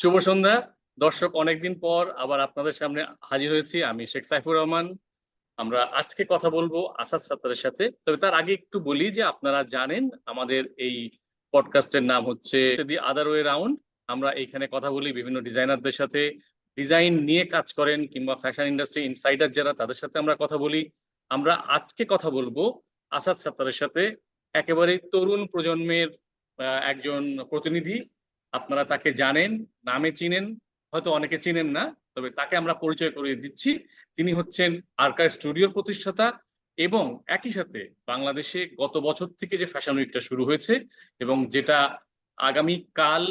শুভ সন্ধ্যা দর্শক, অনেকদিন পর আবার আপনাদের সামনে হাজির হয়েছি। আমি শেখ সাইফুর রহমান। আমরা আজকে কথা বলবো আসাদ সাত্তারের সাথে। তবে তার আগে একটু বলি যে আপনারা জানেন আমাদের এই পডকাস্টের নাম হচ্ছে দি আদার ওয়ে রাউন্ড। আমরা এইখানে কথা বলি বিভিন্ন ডিজাইনারদের সাথে, ডিজাইন নিয়ে কাজ করেন কিংবা ফ্যাশন ইন্ডাস্ট্রি ইনসাইডার যারা, তাদের সাথে আমরা কথা বলি। আমরা আজকে কথা বলবো আসাদ সাত্তারের সাথে, একেবারে তরুণ প্রজন্মের একজন প্রতিনিধি। আপনারা তাকে জানেন, নামে চিনেন, হয়তো অনেকে চিনেন না, তবে তাকে আমরা পরিচয় করিয়ে দিচ্ছি। তিনি হচ্ছেন আরকা স্টুডিওর প্রতিষ্ঠাতা এবং একই সাথে বাংলাদেশে গত বছর থেকে যে ফ্যাশন উইকটা শুরু হয়েছে এবং যেটা আগামী কাল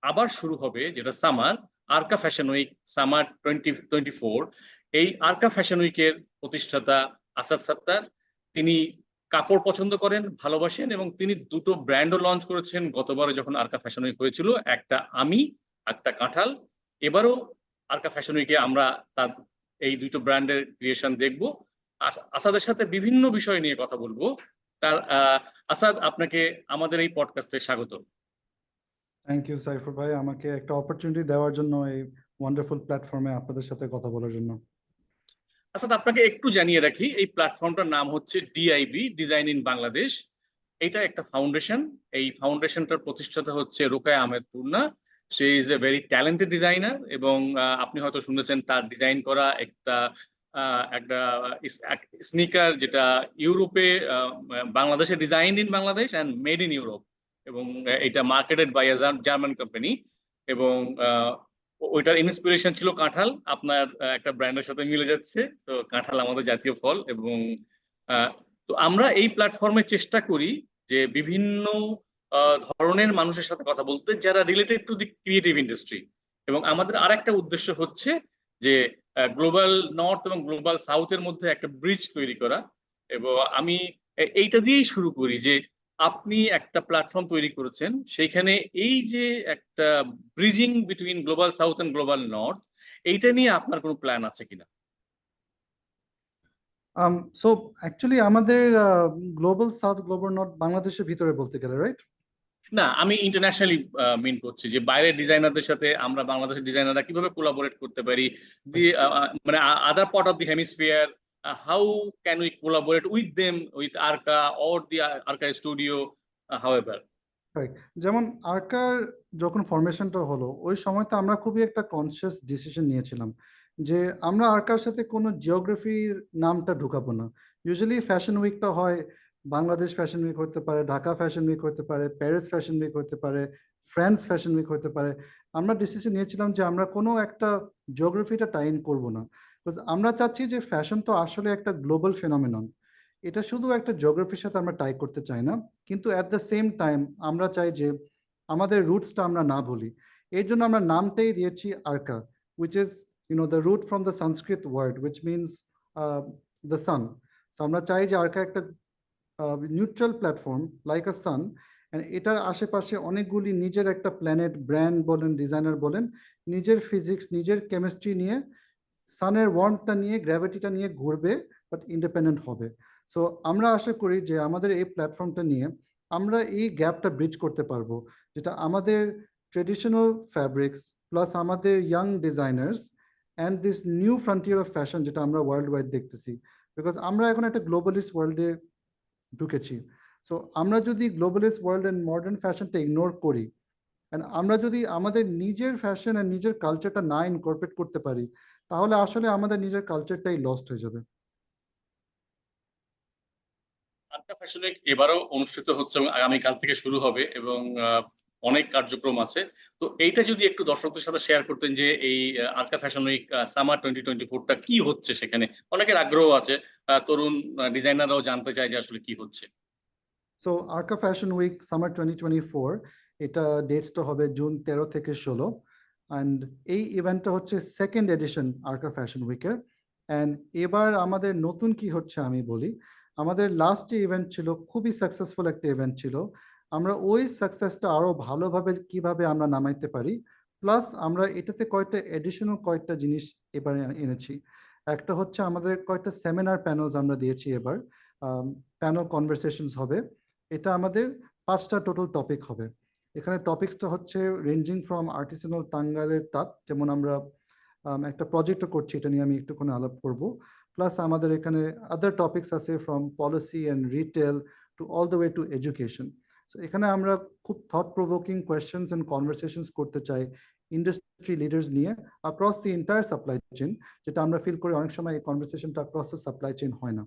আবার শুরু হবে, যেটা সামার, আরকা ফ্যাশন উইক সামার 2024। এই আরকা ফ্যাশন উইকের প্রতিষ্ঠাতা আসাদ সাত্তার। তিনি কাপড় পছন্দ করেন, ভালোবাসেন এবং তিনি দুটো ব্র্যান্ডও লঞ্চ করেছেন গতবারে যখন আরকা ফ্যাশন উইক হয়েছিল, একটা আমি, একটা কাঁঠাল। এবারও আরকা ফ্যাশন উইকে আমরা তার এই দুটো ব্র্যান্ডের ক্রিয়েশন দেখব। আসাদের সাথে বিভিন্ন বিষয় নিয়ে কথা বলবো। তার আসাদ, আপনাকে আমাদের এই পডকাস্টে স্বাগত। থ্যাংক ইউ সাইফুর ভাই, আমাকে একটা অপরচুনিটি দেওয়ার জন্য, এই ওয়ান্ডারফুল প্ল্যাটফর্মে আপনাদের সাথে কথা বলার জন্য। আসাদ, আপনাকে একটু জানিয়ে রাখি, এই প্ল্যাটফর্মটার নাম হচ্ছে ডিআইবি, ডিজাইন ইন বাংলাদেশ। এটা একটা ফাউন্ডেশন। এই ফাউন্ডেশনটার প্রতিষ্ঠাতা হচ্ছে রোকেয়া আহমেদ পূর্ণা। সে is a very talented designer এবং আপনি হয়তো শুনেছেন তার ডিজাইন করা একটা একটা স্নিকার, যেটা ইউরোপে, বাংলাদেশে design in Bangladesh and made in Europe, এবং এটা marketed by a German company. এবং ওইটার ইন্সপিরেশন ছিল কাঁঠাল। আপনার একটা ব্র্যান্ডের সাথে মিলে যাচ্ছে, তো কাঁঠাল আমাদের জাতীয় ফল। এবং তো আমরা এই প্ল্যাটফর্মে চেষ্টা করি যে বিভিন্ন ধরনের মানুষের সাথে কথা বলতে, যারা related to the creative industry. এবং আমাদের আরেকটা উদ্দেশ্য হচ্ছে যে গ্লোবাল নর্থ এবং গ্লোবাল সাউথের মধ্যে একটা ব্রিজ তৈরি করা। এবং আমি এইটা দিয়েই শুরু করি যে আপনি একটা প্ল্যাটফর্ম তৈরি করেছেন, সেইখানে এই যে একটা bridging between global south and global north, এইটা নিয়ে আপনার কোনো প্ল্যান আছে কিনা? সো অ্যাকচুয়ালি আমাদের গ্লোবাল সাউথ গ্লোবাল নর্থ বাংলাদেশের ভিতরে বলতে গেলে, রাইট? না, আমি ইন্টারন্যাশনালি মিন করছি যে বাইরের ডিজাইনারদের সাথে আমরা বাংলাদেশের ডিজাইনাররা কিভাবে কোলাবোরেট করতে পারি, মানে other part of the hemisphere, how can we collaborate with them, with Arka or the Arka studio, however. Right. যেমন আরকার যখন ফরমেশনটা হলো, ওই সময় তো আমরা খুবই একটা কনসিয়াস ডিসিশন নিয়েছিলাম যে আমরা আরকার সাথে কোনো জিওগ্রাফির নামটা ঢুকাবো না। ইউজুয়ালি ফ্যাশন উইকটা হয়, বাংলাদেশ ফ্যাশন উইক হতে পারে, ঢাকা ফ্যাশন উইক হতে পারে, প্যারিস ফ্যাশন উইক হতে পারে, ফ্রান্স ফ্যাশন উইক হতে পারে। আমরা ডিসিশন নিয়েছিলাম যে আমরা কোনো একটা জিওগ্রাফিটা টাইন করব না, বিকজ আমরা চাচ্ছি যে ফ্যাশন তো আসলে একটা গ্লোবাল ফেনোমেনন। এটা শুধু একটা জিওগ্রাফির সাথে আমরা টাই করতে চাই না, কিন্তু অ্যাট দ্য সেম টাইম আমরা চাই যে আমাদের রুটসটা আমরা না ভুলি। এর জন্য আমরা নামটাই দিয়েছি Arka, which is the root from the Sanskrit word which means the sun. So আমরা চাই যে আরকা একটা neutral platform like a sun, এটার আশেপাশে অনেকগুলি নিজের একটা প্ল্যানেট, ব্র্যান্ড বলেন, ডিজাইনার বলেন, নিজের ফিজিক্স, নিজের কেমিস্ট্রি নিয়ে, সানের ওয়ার্মটা নিয়ে, গ্র্যাভিটিটা নিয়ে ঘুরবে, বাট ইন্ডিপেন্ডেন্ট হবে। সো আমরা আশা করি যে আমাদের এই প্ল্যাটফর্মটা নিয়ে আমরা এই গ্যাপটা ব্রিজ করতে পারবো, যেটা আমাদের ট্রেডিশনাল ফ্যাব্রিক্স প্লাস আমাদের young designers and this new frontier of fashion, যেটা আমরা ওয়ার্ল্ড ওয়াইড দেখতেছি। বিকজ আমরা এখন একটা গ্লোবালিস্ট ওয়ার্ল্ডে ঢুকেছি। সো আমরা যদি গ্লোবালিস্ট ওয়ার্ল্ড অ্যান্ড মডার্ন ফ্যাশনটা ইগনোর করি, অ্যান্ড আমরা যদি আমাদের নিজের ফ্যাশন আর নিজের কালচারটা না ইনকর্পোরেট করতে পারি, তাহলে আসলে আমাদের নিজের কালচারটাই লস্ট হয়ে যাবে। আরকা ফ্যাশন উইক এবারও অনুষ্ঠিত হচ্ছে এবং আগামীকাল থেকে শুরু হবে এবং অনেক কার্যক্রম আছে। তো এইটা যদি একটু দর্শকদের সাথে শেয়ার করতেন যে এই আরকা ফ্যাশন উইক সামার 2024টা কি হচ্ছে, সেখানে অনেকের আগ্রহ আছে, তরুণ ডিজাইনাররাও জানতে চায় যে আসলে কি হচ্ছে। সো আরকা ফ্যাশন উইক সামার 2024, এটা ডেটসটা হবে জুন 13 থেকে 16। অ্যান্ড এই ইভেন্টটা হচ্ছে সেকেন্ড এডিশন আরকা ফ্যাশন উইকের। অ্যান্ড এবার আমাদের নতুন কি হচ্ছে আমি বলি। আমাদের লাস্ট যে ইভেন্ট ছিল, খুবই সাকসেসফুল একটা ইভেন্ট ছিল। আমরা ওই সাকসেসটা আরো ভালোভাবে কিভাবে আমরা নামাইতে পারি, প্লাস আমরা এটাতে কয়েকটা জিনিস এবার এনেছি। একটা হচ্ছে আমাদের কয়েকটা সেমিনার প্যানেলস আমরা দিয়েছি এবার, প্যানেল কনভারসেশনস হবে। এটা আমাদের 5টা টোটাল টপিক হবে। এখানে টপিকসটা হচ্ছে রেঞ্জিং ফ্রম আর্টিসানাল টাঙ্গাইলের তাঁত, যেমন আমরা একটা প্রজেক্টও করছি, এটা নিয়ে আমি একটুখানি আলাপ করব। প্লাস আমাদের এখানে আদার টপিকস আছে from policy and retail to all the way to education. So এখানে আমরা খুব thought provoking questions and conversations করতে চাই ইন্ডাস্ট্রি লিডার্স নিয়ে across the entire supply chain, যেটা আমরা ফিল করি অনেক সময় এই কনভারসেশনটা অ্যাক্রস দ্য সাপ্লাই চেইন হয় না।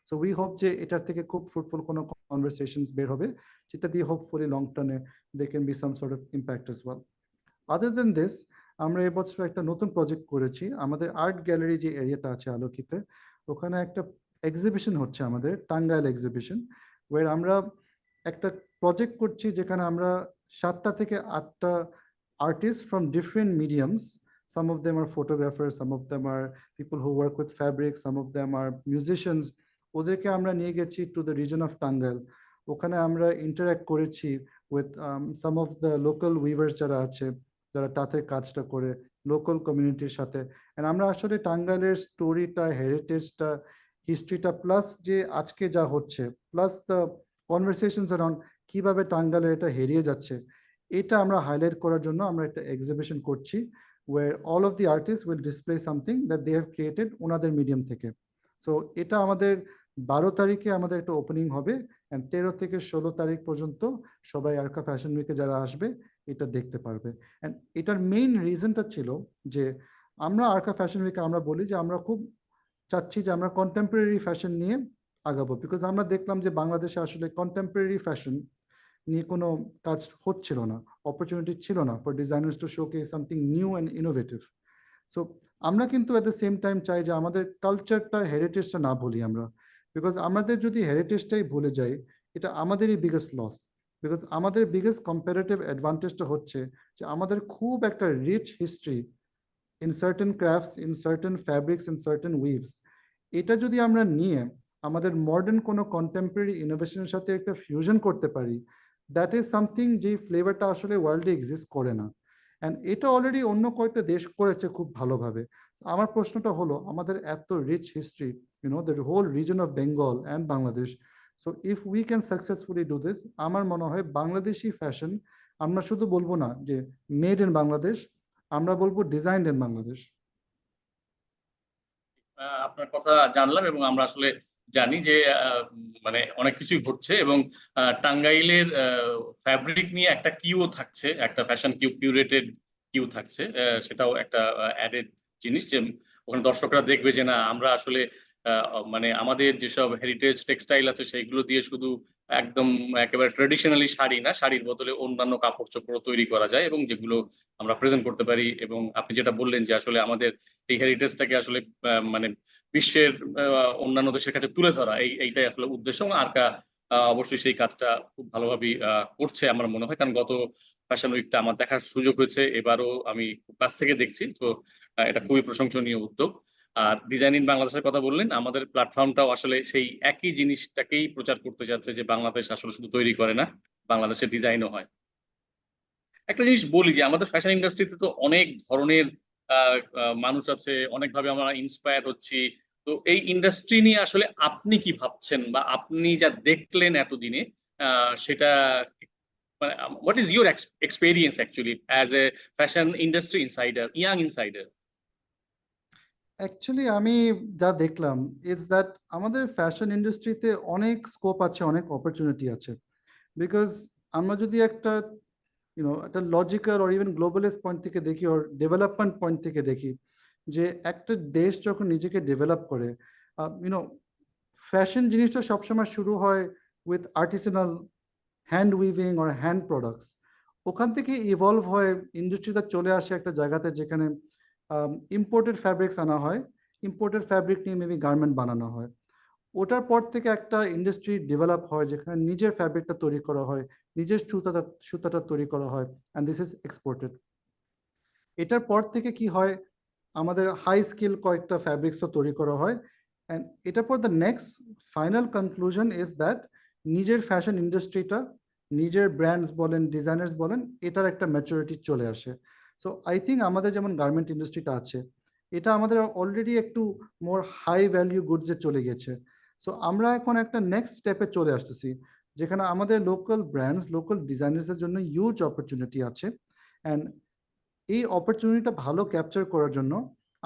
সো উই হোপ যে এটার থেকে খুব ফ্রুটফুল কোনো কনভারসেশনস বের হবে, যেটা দিয়ে হোপফুলি লং টার্মে they can be some sort of impact as well. Other than this, আমরা এবছর একটা নতুন প্রজেক্ট করেছি। আমাদের আর্ট গ্যালারি যে এরিয়াটা আছে আলোকিতে, ওখানে একটা এক্সিবিশন হচ্ছে আমাদের টাঙ্গাইল এক্সিবিশন, ওয়ার আমরা একটা প্রজেক্ট করছি যেখানে আমরা 7টা থেকে 8টা artists from different mediums. Some of them are photographers, some of them are people who work with fabric, some of them are musicians. ওদেরকে আমরা নিয়ে গেছি to the reason of Tangail. ওখানে আমরা ইন্টারাক্ট করেছি with some of the local weavers যারা আছে, যারা তাঁতের কাজটা করে, লোকাল কমিউনিটির সাথে। অ্যান্ড আমরা আসলে টাঙ্গাইলের স্টোরিটা, হেরিটেজটা, হিস্ট্রিটা, প্লাস যে আজকে যা হচ্ছে, প্লাস দ্য কনভারসেশনস অ্যারাউন্ড কিভাবে টাঙ্গাইলে এটা হারিয়ে যাচ্ছে, এটা আমরা হাইলাইট করার জন্য আমরা একটা এক্সিবিশন করছি, where all of the artists will display something that they have created ওনাদের মিডিয়াম থেকে। সো এটা আমাদের 12 তারিখে আমাদের একটা ওপেনিং হবে, অ্যান্ড 13 থেকে 16 তারিখ পর্যন্ত সবাই আরকা ফ্যাশন উইকে যারা আসবে এটা দেখতে পারবে। অ্যান্ড এটার মেইন রিজনটা ছিল যে আমরা আরকা ফ্যাশন উইকে আমরা বলি যে আমরা খুব চাচ্ছি যে আমরা কন্টেম্পোরারি ফ্যাশন নিয়ে আগাবো, বিকজ আমরা দেখলাম যে বাংলাদেশে আসলে কন্টেম্পোরারি ফ্যাশন নিয়ে কোনো কাজ হচ্ছিল না, অপরচুনিটি ছিল না for designers two showcase something new and innovative. So আমরা কিন্তু অ্যাট দ্য সেম টাইম চাই যে আমাদের কালচারটা, হেরিটেজটা না ভুলি আমরা, বিকজ আমাদের যদি হেরিটেজটাই ভুলে যাই, এটা আমাদেরই বিগেস্ট লস। বিকজ আমাদের বিগেস্ট কম্পারেটিভ অ্যাডভান্টেজটা হচ্ছে যে আমাদের খুব একটা rich history in certain crafts, in certain fabrics, in certain weaves. এটা যদি আমরা নিয়ে আমাদের মডার্ন কোনো কন্টেম্পোরারি ইনোভেশনের সাথে একটা ফিউশন করতে পারি, দ্যাট ইজ সামথিং যে ফ্লেভারটা আসলে ওয়ার্ল্ডে এক্সিস্ট করে না। অ্যান্ড এটা অলরেডি অন্য কয়েকটা দেশ করেছে খুব ভালোভাবে। আমার প্রশ্নটা হলো, আমাদের এত rich history, the whole reason of Bengal and Bangladesh, so if we can successfully do this, আমার মনে হয় বাংলাদেশি ফ্যাশন আমরা শুধু বলবো না যে মেড ইন বাংলাদেশ, আমরা বলবো ডিজাইনড ইন বাংলাদেশ। আপনার কথা জানলাম এবং আমরা আসলে জানি যে মানে অনেক কিছুই ঘটছে এবং টাঙ্গাইলের ফ্যাব্রিক নিয়ে একটা কিউ থাকছে, একটা ফ্যাশন কিউ, কিউরেটেড কিউ থাকছে। সেটাও একটা অ্যাডেড জিনিস যে ওখানে দর্শকরা দেখবে যে না আমরা আসলে মানে আমাদের যেসব হেরিটেজ টেক্সটাইল আছে সেইগুলো দিয়ে শুধু একদম একেবারে ট্রেডিশনালি শাড়ি না, শাড়ির বদলে অন্যান্য কাপড় চোপড় তৈরি করা যায় এবং যেগুলো আমরা প্রেজেন্ট করতে পারি। এবং আপনি যেটা বললেন যে আসলে আমাদের এই হেরিটেজটাকে আসলে মানে বিশ্বের অন্যান্য দেশের কাছে তুলে ধরা, এইটাই আসলে উদ্দেশ্য। এবং আরকা অবশ্যই সেই কাজটা খুব ভালোভাবে করছে আমার মনে হয়, কারণ গত ফ্যাশন উইকটা আমার দেখার সুযোগ হয়েছে, এবারও আমি খুব কাছ থেকে দেখছি। তো এটা খুবই প্রশংসনীয় উদ্যোগ। আর ডিজাইন ইন বাংলাদেশের কথা বললেন, আমাদের প্ল্যাটফর্মটাও আসলে সেই একই জিনিসটাকেই প্রচার করতে যাচ্ছে যে বাংলাদেশ আসলে শুধু তৈরি করে না, বাংলাদেশের ডিজাইনও হয়। একটা জিনিস বলি যে আমাদের ফ্যাশন ইন্ডাস্ট্রিতে তো অনেক ধরনের মানুষ আছে, অনেকভাবে আমরা ইন্সপায়ার হচ্ছি। তো এই ইন্ডাস্ট্রি নিয়ে আসলে আপনি কি ভাবছেন বা আপনি যা দেখলেন এতদিনে, সেটা মানে what is your experience actually as a fashion industry insider, young insider? Actually আমি যা দেখলাম ইজ দ্যাট আমাদের ফ্যাশন ইন্ডাস্ট্রিতে অনেক স্কোপ আছে, অনেক অপরচুনিটি আছে। বিকজ আমরা যদি একটা একটা লজিক্যাল অর ইভেন গ্লোবালিস্ট পয়েন্ট থেকে দেখি, ওর ডেভেলপমেন্ট পয়েন্ট থেকে দেখি, যে একটা দেশ যখন নিজেকে ডেভেলপ করে, ইউনো ফ্যাশন জিনিসটা সবসময় শুরু হয় with artisanal hand weaving or hand products. ওখান থেকে ইভলভ হয়ে ইন্ডাস্ট্রিতে চলে আসে একটা জায়গাতে যেখানে ইম্পোর্টেড ফ্যাব্রিক্স আনা হয়, ইম্পোর্টেড ফ্যাব্রিক নিয়ে মেবি গার্মেন্ট বানানো হয়। ওটার পর থেকে একটা ইন্ডাস্ট্রি ডেভেলপ হয় যেখানে নিজের ফ্যাব্রিকটা তৈরি করা হয়, নিজের সুতাটা তৈরি করা হয়, অ্যান্ড দিস ইজ এক্সপোর্টেড। এটার পর থেকে কি হয়, আমাদের হাই স্কিল কয়েকটা ফ্যাব্রিক্সও তৈরি করা হয়। অ্যান্ড এটার পর the next final conclusion is that নিজের ফ্যাশন ইন্ডাস্ট্রিটা, নিজের ব্র্যান্ডস বলেন, ডিজাইনার্স বলেন, এটার একটা ম্যাচুরিটি চলে আসে। সো আই থিঙ্ক আমাদের যেমন গার্মেন্ট ইন্ডাস্ট্রিটা আছে, এটা আমাদের অলরেডি একটু মোর হাই ভ্যালিউ গুডসে চলে গেছে। সো আমরা এখন একটা নেক্সট স্টেপে চলে আসতেছি, যেখানে আমাদের লোকাল ব্র্যান্ডস, লোকাল ডিজাইনার্সের জন্য হিউজ অপরচুনিটি আছে। অ্যান্ড এই অপরচুনিটিটা ভালো ক্যাপচার করার জন্য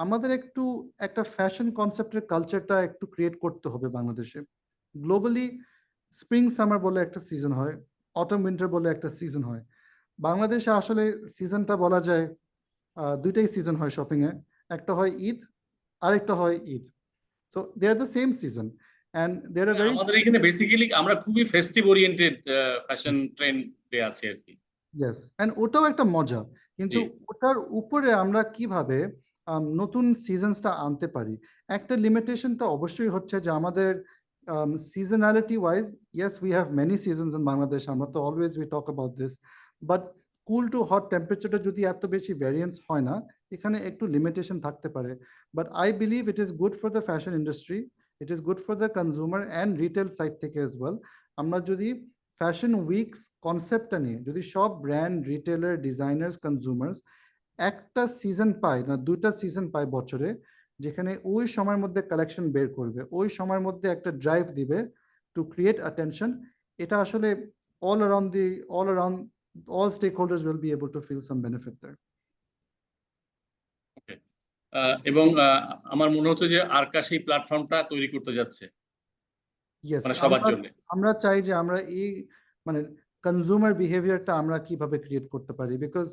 আমাদের একটু একটা ফ্যাশন কনসেপ্টের কালচারটা একটু ক্রিয়েট করতে হবে বাংলাদেশে। গ্লোবালি স্প্রিং সামার বলে একটা সিজন হয়, অটম উইন্টার বলে একটা সিজন হয়। বাংলাদেশে আসলে সিজনটা বলা যায় দুইটাই সিজন হয় শপিংয়ে, একটা হয় ঈদ, আরেকটা হয় ঈদ। So they are the same season and there are very আমাদের এখানে বেসিক্যালি আমরা খুবই ফেস্টিভ ওরিয়েন্টেড ফ্যাশন ট্রেন্ডে আছি আর কি। ইয়েস, অ্যান্ড ওটাও একটা মজা। জি। কিন্তু ওটার উপরে আমরা কিভাবে নতুন সিজনসটা আনতে পারি? একটা লিমিটেশনটা অবশ্যই হচ্ছে যে আমাদের seasonality wise, yes we have many seasons in Bangladesh, আমরা তো always we talk about this, but cool to hot টেম্পারেচারটা যদি এত বেশি ভ্যারিয়েন্স হয় না, এখানে একটু লিমিটেশন থাকতে পারে। But I believe it is good for the fashion industry, it is good for the consumer and retail side থেকে এজ ওয়েল। আমরা যদি ফ্যাশন উইকস কনসেপ্টটা নিয়ে যদি সব ব্র্যান্ড, রিটেলার, ডিজাইনার্স, কনজিউমার্স একটা সিজন পায় না দুইটা সিজন পায় বছরে, যেখানে ওই সময়ের মধ্যে কালেকশন বের করবে, ওই সময়ের মধ্যে একটা ড্রাইভ দিবে টু ক্রিয়েট অ্যাটেনশন, এটা আসলে all around all stakeholders will be able to feel some benefit there. ওকে। এবং আমার মনে হচ্ছে যে আরকা সেই প্ল্যাটফর্মটা তৈরি করতে যাচ্ছে ইয়েস, মানে সবার আমরা জন্য। আমরা চাই যে আমরা এই মানে কনজিউমার বিহেভিয়ারটা আমরা কিভাবে ক্রিয়েট করতে পারি, বিকজ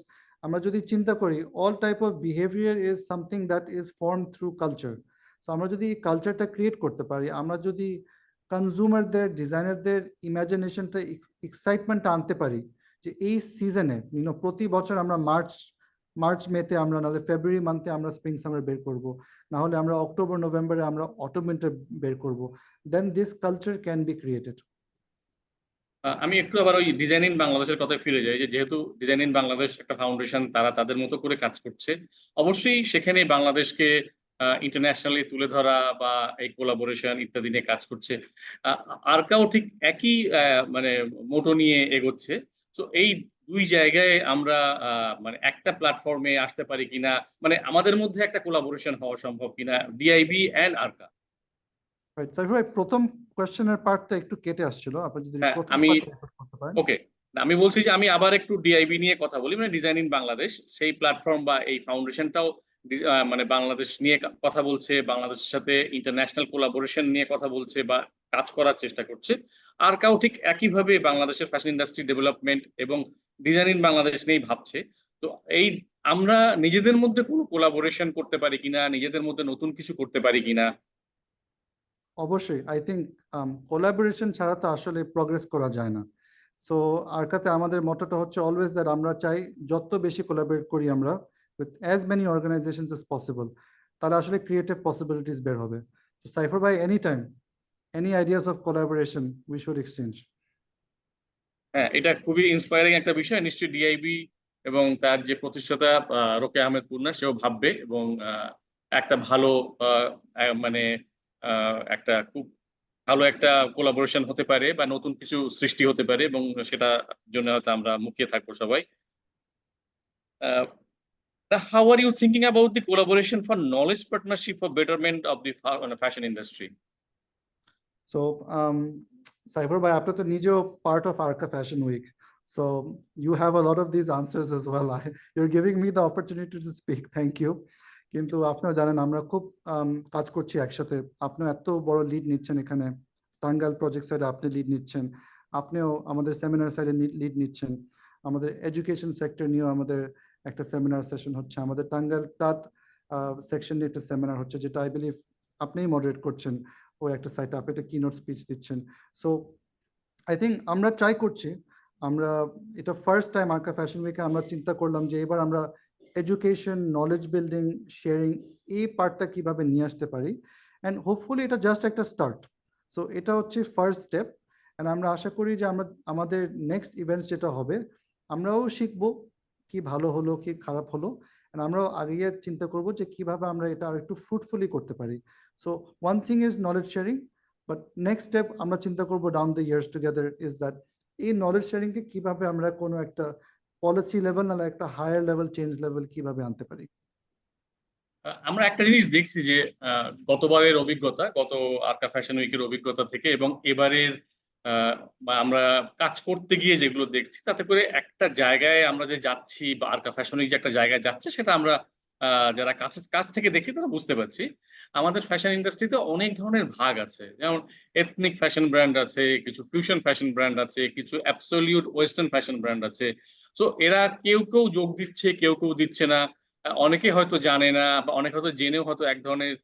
আমরা যদি চিন্তা করি all type of behaviour is something that is form through culture. So আমরা যদি এই কালচারটা ক্রিয়েট করতে পারি, আমরা যদি কনজিউমারদের, ডিজাইনারদের ইমাজিনেশনটা, এক্সাইটমেন্টটা আনতে পারি যে এই সিজনে প্রতি বছর আমরা মার্চ মেতে আমরা, নাহলে ফেব্রুয়ারি মান্থে আমরা স্প্রিং সামার বের করব, না হলে আমরা অক্টোবর নভেম্বরে আমরা অটোম উইন্টার বের করব, then this culture can be created. আমি একটু আবার ওই ডিজাইন ইন বাংলাদেশের কথায় ফিরে যাই, যে যেহেতু ডিজাইন ইন বাংলাদেশ একটা ফাউন্ডেশন, তারা তাদের মতো করে কাজ করছে, অবশ্যই সেখানে বাংলাদেশকে ইন্টারন্যাশনালি তুলে ধরা বা এই কোলাবোরেশন ইত্যাদি নিয়ে কাজ করছে। আরকাও ঠিক একই মানে মোটো নিয়ে এগোচ্ছে। তো এই দুই জায়গায় আমরা মানে একটা প্ল্যাটফর্মে আসতে পারি কিনা, মানে আমাদের মধ্যে একটা কোলাবোরেশন হওয়া সম্ভব কিনা, ডিআইবি এন্ড আরকা। Right, সাইফুর ভাই প্রথম কোয়েশ্চেনের পার্টটা একটু কেটে আসছিল, আপনি যদি হ্যাঁ, প্রথম আমি পার্টটা রিপিট করতে পারেন। ওকে, আমি বলছি যে আমি আবার একটু ডিআইবি নিয়ে কথা বলি, মানে ডিজাইন ইন বাংলাদেশ সেই প্ল্যাটফর্ম বা এই ফাউন্ডেশনটাও মানে বাংলাদেশ নিয়ে কথা বলছে, বাংলাদেশের সাথে ইন্টারন্যাশনাল কোলাবোরেশন নিয়ে কথা বলছে বা কাজ করার চেষ্টা করছে। আর কাউ ঠিক একইভাবে বাংলাদেশের ফ্যাশন ইন্ডাস্ট্রি ডেভেলপমেন্ট এবং ডিজাইন ইন বাংলাদেশ নিয়েই ভাবছে। তো এই আমরা নিজেদের মধ্যে কোনো কোলাবোরেশন করতে পারি কিনা, নিজেদের মধ্যে নতুন কিছু করতে পারি কিনা? অবশ্যই, আই থিঙ্ক কোলাবোরেশন ছাড়া তো আসলে প্রগ্রেস করা যায় না। সো আরকাতে আমাদের মটোটা হচ্ছে অলওয়েজ দ্যাট আমরা চাই যত বেশি কোলাবরেট করি আমরা with as many organisations as possible, তাহলে আসলে ক্রিয়েটিভ পসিবিলিটিস বের হবে। তো সাইফুর ভাই, any time, any ideas of collaboration we should exchange. হ্যাঁ, এটা খুবই ইন্সপায়ারিং একটা বিষয়। নিশ্চয়ই ডিআইবি এবং তার যে প্রতিষ্ঠাতা রোকেয়া আহমেদ পূর্ণা, সেও ভাববে এবং একটা ভালো মানে একটা খুব ভালো একটা কোলাবোরেশন হতে পারে বা নতুন কিছু সৃষ্টি হতে পারে, এবং সেটা জন্য হয়তো আমরা মুখিয়ে থাকবো সবাই। How are you thinking about the collaboration for knowledge partnership for betterment of the fashion industry? So Saifur ভাই, আপনি তো নিজেও part of Arka fashion week, so you have a lot of this answers as well. You're giving me the opportunity to speak, thank you. কিন্তু আপনিও জানেন আমরা খুব কাজ করছি একসাথে, আপনিও এত বড় লিড নিচ্ছেন এখানে, টাঙ্গাইল প্রজেক্ট সাইডে আপনি লিড নিচ্ছেন, আপনিও আমাদের সেমিনার সাইডে লিড নিচ্ছেন, আমাদের এডুকেশন সেক্টর নিয়েও আমাদের একটা সেমিনার সেশন হচ্ছে, আমাদের টাঙ্গাইল তাঁত সেকশন নিয়ে একটা সেমিনার হচ্ছে, যেটা আই বিলিভ আপনিই মডারেট করছেন, ওই একটা সাইটে আপনি একটা কিনোট স্পিচ দিচ্ছেন। সো আই থিঙ্ক আমরা ট্রাই করছি, আমরা এটা ফার্স্ট টাইম আরকা ফ্যাশন উইকে আমরা চিন্তা করলাম যে এবার আমরা এডুকেশন, নলেজ বিল্ডিং, শেয়ারিং, এই পার্টটা কিভাবে নিয়ে আসতে পারি, অ্যান্ড হোপফুলি এটা জাস্ট একটা স্টার্ট। সো এটা হচ্ছে ফার্স্ট স্টেপ, অ্যান্ড আমরা আশা করি যে আমরা আমাদের নেক্সট ইভেন্টস যেটা হবে, আমরাও শিখবো কি ভালো হলো কি খারাপ হলো, অ্যান্ড আমরাও আগে চিন্তা করবো যে কিভাবে আমরা এটা আর একটু ফ্রুটফুলি করতে পারি। So one thing is knowledge sharing, but next step আমরা চিন্তা করবো down the years together is that এই নলেজ শেয়ারিংকে কিভাবে আমরা কোনো একটা পলিসি লেভেল নাহলে একটা হায়ার লেভেল, চেঞ্জ লেভেল কিভাবে আনতে পারি। আমরা একটা জিনিস দেখছি যে গতবারের অভিজ্ঞতা, গত আরকা ফ্যাশন উইকের অভিজ্ঞতা থেকে এবং এবারের বা আমরা কাজ করতে গিয়ে যেগুলো দেখছি তাতে করে একটা জায়গায় আমরা যে যাচ্ছি বা আরকা ফ্যাশন উইক যে একটা জায়গায় যাচ্ছে সেটা আমরা যারা কাছ থেকে দেখছি তারা বুঝতে পারছি। আমাদের ফ্যাশন ইন্ডাস্ট্রিতে অনেক ধরনের ভাগ আছে। যেমন এথনিক ফ্যাশন ব্র্যান্ড আছে, কিছু ফিউশন ফ্যাশন ব্র্যান্ড আছে, কিছু অ্যাবসোলিউট ওয়েস্টার্ন ফ্যাশন ব্র্যান্ড আছে। সো এরা কেউ যোগ দিচ্ছে, কেউ দিচ্ছে না। অনেকে হয়তো জানে না বা অনেকে হয়তো জেনেও হয়তো এক ধরনের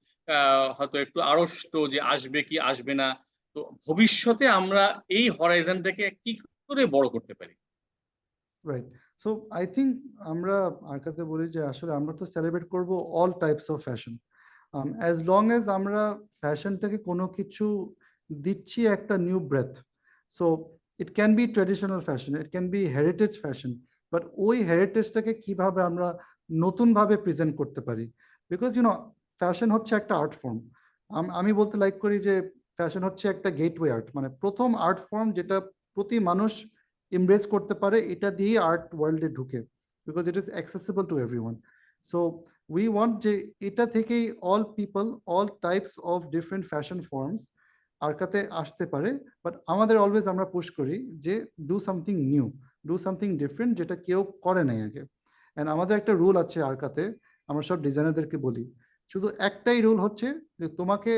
হয়তো একটু আড়ষ্ট যে আসবে কি আসবে না। তো ভবিষ্যতে আমরা এই হরাইজনটাকে কি করে বড় করতে পারি? রাইট। সো আই থিঙ্ক আমরা আরকাতে বলি যে আসলে আমরা তো সেলিব্রেট করব all types of fashion. As long as আমরা ফ্যাশন থেকে কোনো কিছু দিচ্ছি একটা new breath. So it can be traditional fashion, it can be heritage fashion, but ওই হেরিটেজটাকে কিভাবে আমরা নতুনভাবে প্রেজেন্ট করতে পারি। বিকজ ফ্যাশন হচ্ছে একটা আর্ট ফর্ম। আমি বলতে লাইক করি যে ফ্যাশন হচ্ছে একটা গেটওয়ে আর্ট, মানে প্রথম আর্ট ফর্ম যেটা প্রতি মানুষ এমব্রেস করতে পারে, এটা দিয়েই আর্ট ওয়ার্ল্ডে ঢুকে, because it is accessible to everyone. So we want যে এটা থেকেই all people, all types of different fashion forms আরকাতে আসতে পারে। বাট আমাদের অলওয়েজ আমরা পুশ করি যে do something new, do something different, যেটা কেউ করে নাই আগে। অ্যান্ড আমাদের একটা রুল আছে আরকাতে, আমরা সব ডিজাইনারদেরকে বলি, শুধু একটাই রুল হচ্ছে যে তোমাকে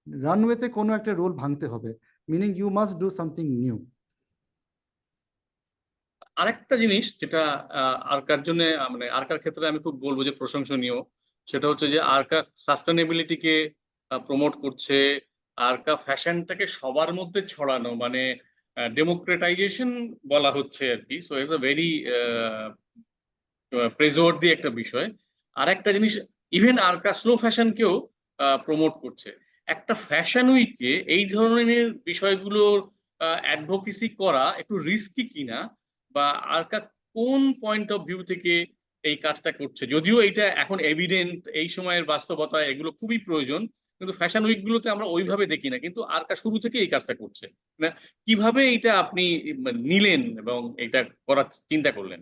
রানওয়েতে কোনো একটা রুল ভাঙতে হবে, meaning you must do something new. আরেকটা জিনিস যেটা আরকার জন্য মানে আরকার ক্ষেত্রে আমি খুব বলবো যে প্রশংসনীয়, সেটা হচ্ছে যে আরকা সাস্টেনেবিলিটিকে প্রমোট করছে। আরকা ফ্যাশনটাকে সবার মধ্যে ছড়ানো, মানে ডেমোক্রেটাইজেশন বলা হচ্ছে আর কি। সো ইটস আ ভেরি প্রেজোর্দি একটা বিষয়। আর একটা জিনিস, ইভেন আরকা স্লো ফ্যাশনকেও প্রমোট করছে। একটা ফ্যাশন উইকে এই ধরনের বিষয়গুলোর অ্যাডভোকেসি করা একটু রিস্কি কিনা, বা আরকা কোন পয়েন্ট অফ ভিউ থেকে এই কাজটা করছে? যদিও এটা এখন এভিডেন্ট, এই সময়ের বাস্তবতায় এগুলো খুবই প্রয়োজন, কিন্তু ফ্যাশন উইক গুলোতে আমরা ওইভাবে দেখি না, কিন্তু আরকা শুরু থেকে এই কাজটা করছে। না, কিভাবে এটা আপনি নিলেন এবং এটা করার চিন্তা করলেন?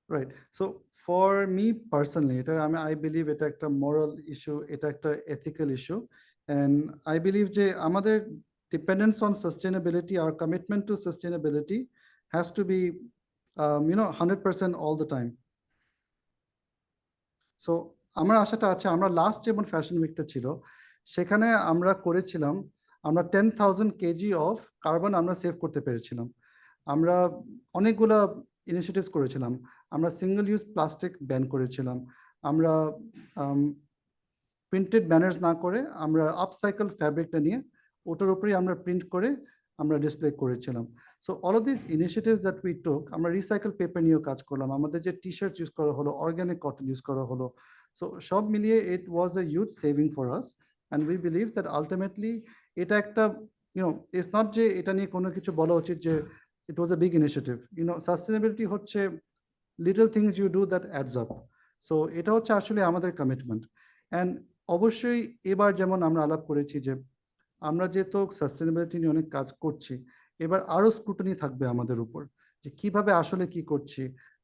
Right. So for me personally, এটা আই বিলিভ এটা একটা মোরাল ইস্যু, এটা একটা ethical issue. And I believe যে আমাদের ডিপেন্ডেন্স অন সাস্টেনেবিলিটি, আর commitment to sustainability has to be 100% all the time. So আমার আশাটা আছে, আমরা লাস্ট যেমন ফ্যাশন উইকটা ছিল সেখানে আমরা করেছিলাম, আমরা 10,000 কেজি অফ কার্বন আমরা সেভ করতে পেরেছিলাম। আমরা অনেকগুলা ইনিশিয়েটিভস করেছিলাম। আমরা সিঙ্গেল ইউজ প্লাস্টিক ব্যান করেছিলাম। আমরা প্রিন্টেড ব্যানার্স না করে আমরা আপসাইকেল ফ্যাব্রিকটা নিয়ে ওটার উপরেই আমরা প্রিন্ট করে আমরা ডিসপ্লে করেছিলাম। So all of this initiatives that we টুক, আমরা রিসাইকেল পেপার নিয়েও কাজ করলাম, আমাদের যে টি শার্ট ইউজ করা হলো, অর্গ্যানিক কটন ইউজ করা হলো। সো সব মিলিয়ে it was a huge saving for us, and we believe that ultimately এটা একটা ইটস নট যে এটা নিয়ে কোনো কিছু বলা উচিত যে it was a big initiative. Sustainability হচ্ছে little things you do that adds up. So এটা হচ্ছে আসলে আমাদের কমিটমেন্ট। অ্যান্ড অবশ্যই এবার যেমন আমরা আলাপ করেছি যে আমরা যেহেতু সাস্টেনেবিলিটি নিয়ে অনেক কাজ করছি, এবার আরো স্ক্রুটনি থাকবে আমাদের উপর যে কিভাবে আসলে কি করছি।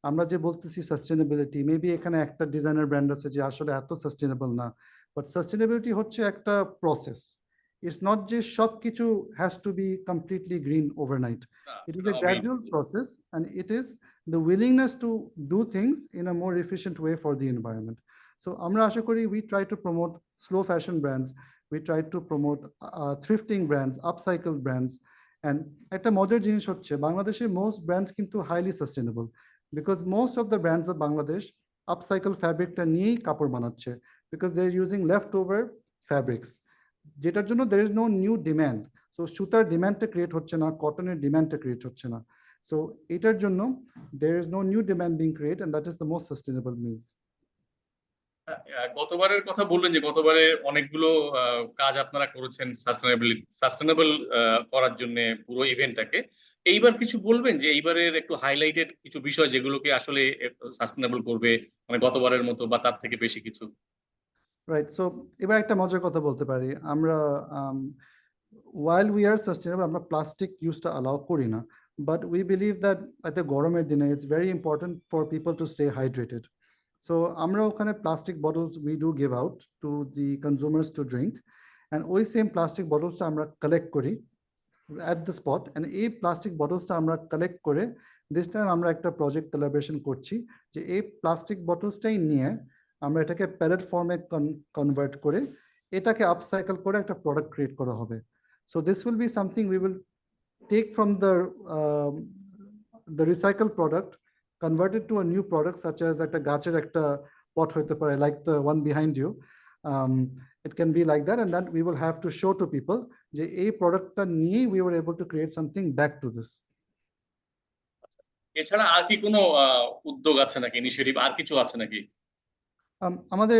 আমরা যে বলতেছি সাস্টেনেবিলিটি, মেবি এখানে একটা ডিজাইনার ব্র্যান্ড আছে যে আসলে এত সাস্টেনেবল না, বাট সাস্টেনেবিলিটি হচ্ছে একটা প্রসেস। ইটস নট যে সব কিছু has to B completely green overnight. না, ইট ইজ সেটা এ হবেই না। Gradual process, and it is the willingness to do things in a more efficient way for the environment. So আমরা আশা করি we try to promote slow fashion brands, we try to promote thrifting brands, upcycle brands, and একটা মজার জিনিস হচ্ছে বাংলাদেশে most brands কিন্তু highly sustainable, because most of the brands of Bangladesh upcycle fabricটা নিয়েই কাপড় বানাচ্ছে, because they're using leftover fabrics, যেটার জন্য there is no new demand. So সুতার ডিমান্ডটা ক্রিয়েট হচ্ছে না, কটনের ডিমান্ডটা ক্রিয়েট হচ্ছে না। So এটার জন্য there is no new demand being created, and that is the most sustainable means. গতবারের কথা বললেন যে গতবারে অনেকগুলো কাজ আপনারা করেছেন সাস্টেনেবল করার জন্য পুরো ইভেন্টটাকে। এইবার কিছু বলবেন যে এইবারের একটু হাইলাইটেড কিছু বিষয় যেগুলোকে আসলে সাস্টেনেবল করবে, মানে গতবারের মতো বা তার থেকে বেশি কিছু? রাইট। সো এবার একটা মজার কথা বলতে পারি, আমরা while we are sustainable, আমরা প্লাস্টিক ইউজটা অ্যালাউ করি না, বাট উই বিলিভ দ্যাট একটা গরমের দিনে it's very important for people to stay hydrated. So আমরা ওখানে plastic bottles we do give out to the consumers to drink, and ওই same plastic বটলসটা আমরা কালেক্ট করি, at the spot, and এই plastic বটলসটা আমরা কালেক্ট করে দিস টাইম আমরা একটা প্রজেক্ট কোলাবোরেশন করছি যে এই প্লাস্টিক বটলসটাই নিয়ে আমরা এটাকে প্যালেট ফর্মে কনভার্ট করে এটাকে আপসাইকেল করে একটা প্রোডাক্ট ক্রিয়েট করা হবে। So this will be something we will take from the recycled product, convert it to a new product such as একটা গাছের একটা pot হইতে পারে, like the one behind you. It can be like that, and then we will have to show to people যে এই প্রোডাক্টটা নিয়ে we were able to create something back to this. এছাড়া আর কি কোনো উদ্যোগ আছে নাকি, ইনিশিয়েটিভ আর কিছু আছে নাকি? আমাদের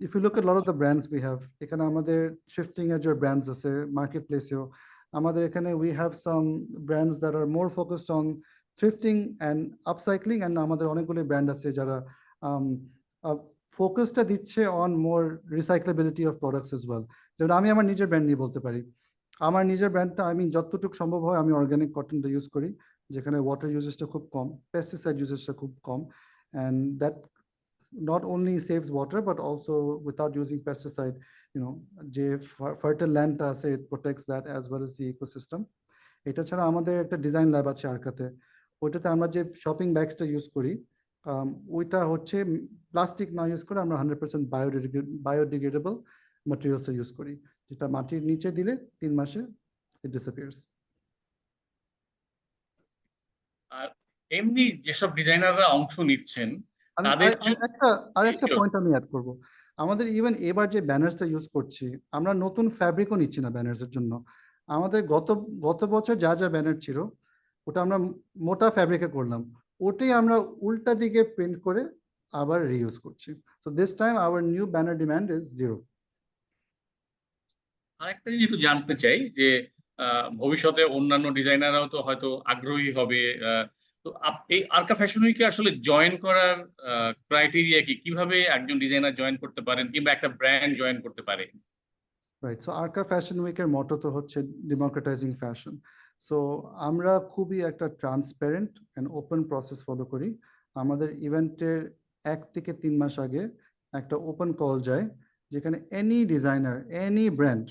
if you look at a lot of the brands we have, এখানে আমাদের Thrifting Edge এর brands আছে, marketplace-এও আমাদের এখানে we have some brands that are more focused on thrifting and upcycling, and আমাদের অনেকগুলো ব্র্যান্ড আছে যারা ফোকাসটা দিচ্ছে on more recyclability of products as well. যেমন আমি আমার নিজের ব্র্যান্ড নিয়ে বলতে পারি, আমার নিজের ব্র্যান্ডটা আমি যতটুকু সম্ভব হয় আমি অর্গানিক কটনটা ইউজ করি, যেখানে ওয়াটার ইউজেসটা খুব কম, পেস্টিসাইড ইউজেসটা খুব কম, and that not only saves water but also without using pesticide, যে fertile land আছে, it protects that as well as the ecosystem. এটা ছাড়া আমাদের একটা ডিজাইন ল্যাব আছে আরকাতে, ওইটাতে আমরা যে শপিং ব্যাগসটা ইউজ করি ওইটা হচ্ছে প্লাস্টিক না ইউজ করে আমরা 100% বায়োডিগ্রেডেবল ম্যাটেরিয়ালসটা ইউজ করি, যেটা মাটির নিচে দিলে 3 মাসে it disappears. আর এমনি যেসব ডিজাইনাররা অংশ নিচ্ছেন তাদের আরেকটা পয়েন্ট আমি অ্যাড করব, আমাদের ইভেন এবার যে ব্যানার্সটা ইউজ করছি আমরা নতুন ফ্যাব্রিকও নিচ্ছি না ব্যানার্সের জন্য, আমাদের গত বছর যা যা ব্যানার ছিল ওটা আমরা মোটা ফ্যাব্রিকে করলাম, ওটাই আমরা উল্টা দিকে প্রিন্ট করে আবার রিইউজ করছি। So this time our new banner demand is 0। আরেকটা জিনিস একটু জানতে চাই যে ভবিষ্যতে অন্যান্য ডিজাইনাররাও তো হয়তো আগ্রহী হবে, তো এই আরকা ফ্যাশন উইকে আসলে জয়েন করার ক্রাইটেরিয়া কি, কিভাবে একজন ডিজাইনার জয়েন করতে পারেন কিংবা একটা ব্র্যান্ড জয়েন করতে পারে? রাইট, সো আরকা ফ্যাশন উইকের মটো তো হচ্ছে ডেমোক্রেটাইজিং ফ্যাশন। সো আমরা খুবই একটা transparent and open process follow করি। আমাদের ইভেন্টের 1 থেকে 3 মাস আগে একটা ওপেন কল যায়, যেখানে any designer, any brand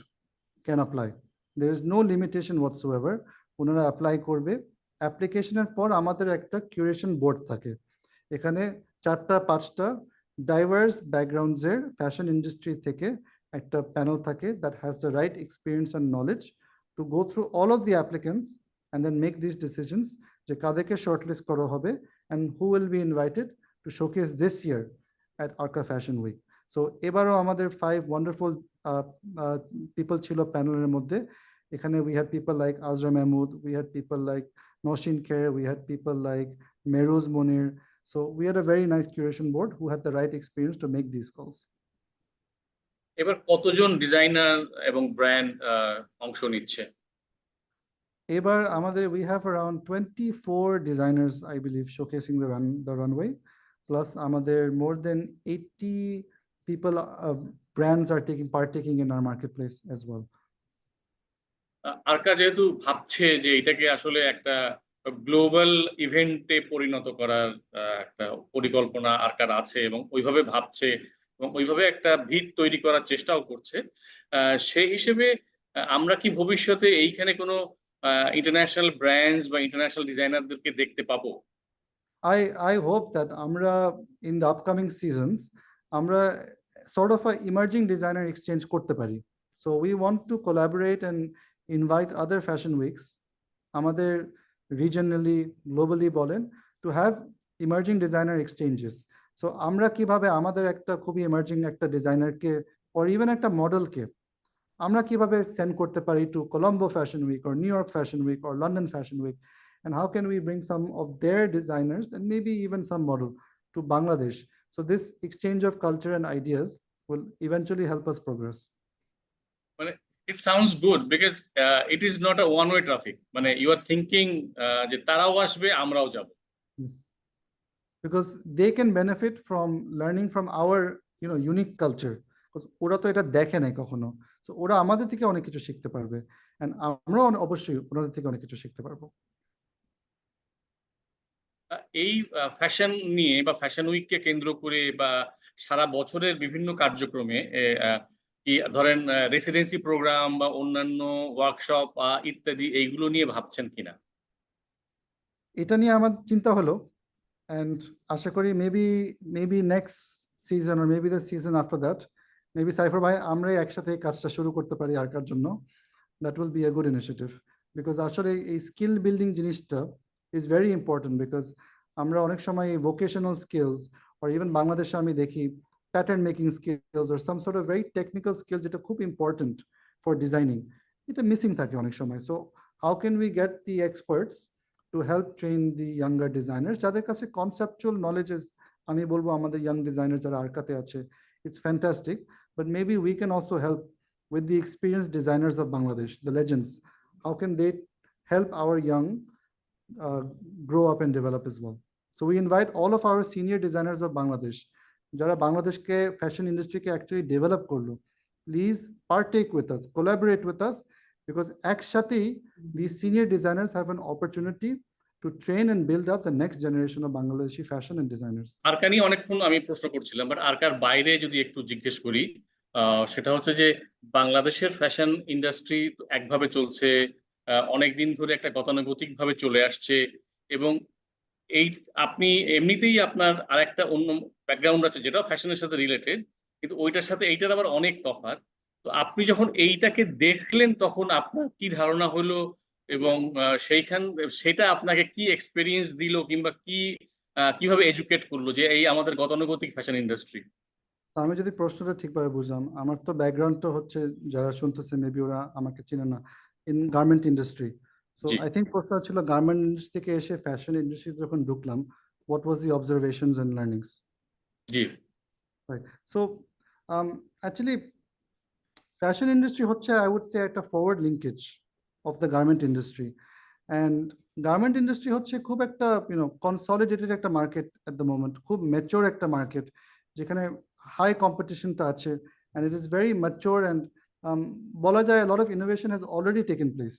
can apply, there is no limitation whatsoever, ওনারা অ্যাপ্লাই করবে। অ্যাপ্লিকেশনের পর আমাদের একটা কিউরেশন বোর্ড থাকে, এখানে 4টা-5টা ডাইভার্স ব্যাকগ্রাউন্ডসের ফ্যাশন ইন্ডাস্ট্রি থেকে একটা প্যানেল থাকে that has the right experience and knowledge to go through all of the applicants and then make these decisions যে কাদেরকে shortlist করা হবে and who will be invited to showcase this year at Arka Fashion Week. So এবারও আমাদের 5 wonderful people ছিল প্যানেলের মধ্যে, এখানে we had people like Azra Mahmood, we had people like Noshin Kher, we had people like Mehruz Monir. So we had a very nice curation board who had the right experience to make these calls. এবার কতজন designer এবং brand অংশ নিচ্ছে? এবার আমাদের we have around 24 designers I believe showcasing the runway, plus আমাদের more than 80 people, brands are partaking in our marketplace as well. আরকা যেহেতু ভাবছে যে এটাকে আসলে একটা গ্লোবাল ইভেন্টে পরিণত করার একটা পরিকল্পনা আরকার আছে এবং ওইভাবে ভাবছে এবং ওইভাবে একটা ভিত তৈরি করার চেষ্টাও করছে, সেই হিসেবে আমরা কি ভবিষ্যতে এইখানে কোনো ইন্টারন্যাশনাল ব্র্যান্ডস বা ইন্টারন্যাশনাল ডিজাইনারদেরকে দেখতে পাবো? I hope that আমরা in the upcoming seasons আমরা sort of a emerging designer exchange করতে পারি। So we want to collaborate and invite other fashion weeks, আমাদের regionally, globally বলেন, to have emerging designer exchanges. So আমরা কিভাবে আমাদের একটা খুবই emerging একটা ডিজাইনারকে or even একটা মডেলকে আমরা কিভাবে সেন্ড করতে পারি to Colombo Fashion Week or New York Fashion Week or London Fashion Week, and how can we bring some of their designers and maybe even some model to Bangladesh. So this exchange of culture and ideas will eventually help us progress. মানে it sounds good because it is not a one way traffic, মানে you are thinking যে তারাও আসবে আমরাও যাব। Yes. Because they can benefit from learning from our unique culture, because ওরা তো এটা দেখে নাই কখনো, so ওরা আমাদের থেকে অনেক কিছু শিখতে পারবে and আমরাও অবশ্যই ওনাদের থেকে অনেক কিছু শিখতে পারবো। এই ফ্যাশন নিয়ে বা ফ্যাশন উইককে কেন্দ্র করে বা সারা বছরের বিভিন্ন কার্যক্রমে কি ধরেন রেসিডেন্সি প্রোগ্রাম বা অন্যান্য ওয়ার্কশপ ইত্যাদি এইগুলো নিয়ে ভাবছেন কিনা? এটা নিয়ে আমার চিন্তা হলো, and আশা করি maybe next season or maybe the season after that, maybe cipher ভাই আমরাই একসাথে এই কাজটা শুরু করতে পারি আরকার জন্য। That will be a good initiative, because আসলে এই স্কিল বিল্ডিং জিনিসটা is very important, because আমরা অনেক সময় এই vocational skills or even বাংলাদেশে আমি দেখি pattern making skills or some sort of very technical skills যেটা খুব important for designing, এটা মিসিং থাকে অনেক সময়। So how can we get the experts to help train the younger designers যাদের কাছে conceptual knowledges, আমি বলবো আমাদের young designer যারা আরকাতে আছে, it's fantastic, but maybe we can also help with the experienced designers of Bangladesh, the legends. How can they help our young grow up and develop as well? So we invite all of our senior designers of Bangladesh, যারা বাংলাদেশকে fashion ইন্ডাস্ট্রিকে actually develop করলো, please partake with us, collaborate with us, because একসাথেই these senior designers have an opportunity to train and build up the next generation of Bangladeshi fashion and designers. আরকা নিয়ে অনেকক্ষণ আমি প্রশ্ন করছিলাম, বাট আরকার বাইরে যদি একটু জিজ্ঞেস করি, সেটা হচ্ছে যে বাংলাদেশের ফ্যাশন ইন্ডাস্ট্রি একভাবে চলছে, অনেকদিন ধরে একটা গতানুগতিক ভাবে চলে আসছে, এবং এই আপনি এমনিতেই আপনার আরেকটা অন্য ব্যাকগ্রাউন্ড আছে যেটা ফ্যাশনের সাথে রিলেটেড, কিন্তু ওইটার সাথে এইটার আবার অনেক তফাৎ। তো আপনি যখন এইটাকে দেখলেন তখন আপনার কি ধারণা হলো, এবং সেটা আপনাকে কি এক্সপেরিয়েন্স দিল, কিংবা কিভাবে এডুকেট করলো যে এই আমাদের গতানুগতিক ফ্যাশন ইন্ডাস্ট্রি? তো আমি যদি প্রশ্নটা ঠিকভাবে বুঝলাম, আমার তো ব্যাকগ্রাউন্ডটা হচ্ছে, যারা শুনতেছে মেবি ওরা আমাকে চিনে না, in garment industry. So G I think প্রশ্ন ছিল গার্মেন্ট ইন্ডাস্ট্রি থেকে এসে ফ্যাশন ইন্ডাস্ট্রি যখন ঢুকলাম, what was the observations and learnings, জি right? So actually fashion industry হচ্ছে, আই উড সে, একটা forward linkage of the garment industry. And garment industry হচ্ছে খুব একটা কনসলিডেটেড একটা মার্কেট এট দ্য মোমেন্ট, খুব ম্যাচিওর একটা মার্কেট, যেখানে হাই কম্পিটিশনটা আছে, and it is very mature, and বলা যায় lot of innovation has already taken place.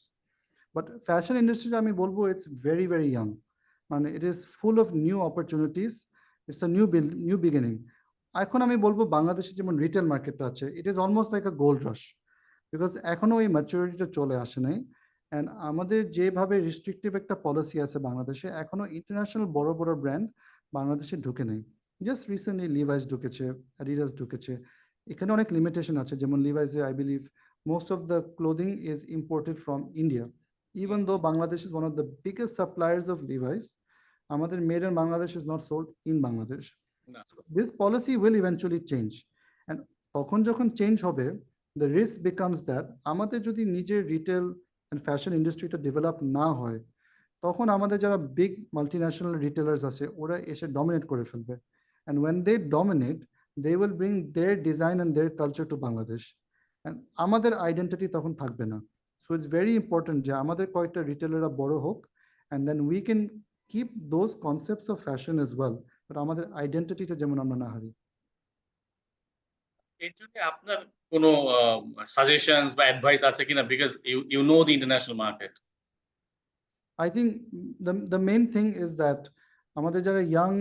But fashion ইন্ডাস্ট্রিটা আমি বলবো ইটস ভেরি ভেরি ইয়াং, মানে it is full of new opportunities, it's a new beginning. এখন আমি বলবো বাংলাদেশে যেমন রিটেল মার্কেটটা আছে, it is almost like a gold rush, because এখনো ওই ম্যাচুরিটিটা চলে আসে নাই। অ্যান্ড আমাদের যেভাবে রিস্ট্রিকটিভ একটা পলিসি আছে বাংলাদেশে, এখনো ইন্টারন্যাশনাল বড় বড় ব্র্যান্ড বাংলাদেশে ঢুকে নেই। জাস্ট রিসেন্টলি লিভাইস ঢুকেছে, অ্যাডিডাস ঢুকেছে, এখানে অনেক লিমিটেশন আছে। যেমন লিভাইসে I believe most of the clothing is imported from India, even though Bangladesh is one of the biggest suppliers of Levi's. আমাদের made in Bangladesh is not sold in Bangladesh. না, So this policy will eventually change, and তখন যখন change হবে, the risk becomes that আমাদের যদি নিজের retail and fashion ইন্ডাস্ট্রিটা develop না হয়, তখন আমাদের যারা বিগ মাল্টিন্যাশনাল রিটেলার্স আছে ওরা এসে ডমিনেট করে ফেলবে, and when they dominate, they will bring their design and their culture to Bangladesh, and আমাদের আইডেন্টিটি তখন থাকবে না। সো ইটস ভেরি ইম্পর্টেন্ট যে আমাদের কয়েকটা রিটেলাররা বড় হোক, and then we can keep those concepts of fashion as well, but আমাদের আইডেন্টিটিটা যেমন আমরা না হারি। এর জন্য আপনার কোনো সাজেশনস বা অ্যাডভাইস আছে কিনা, because you know the international market? I think the main thing is that আমাদের যারা young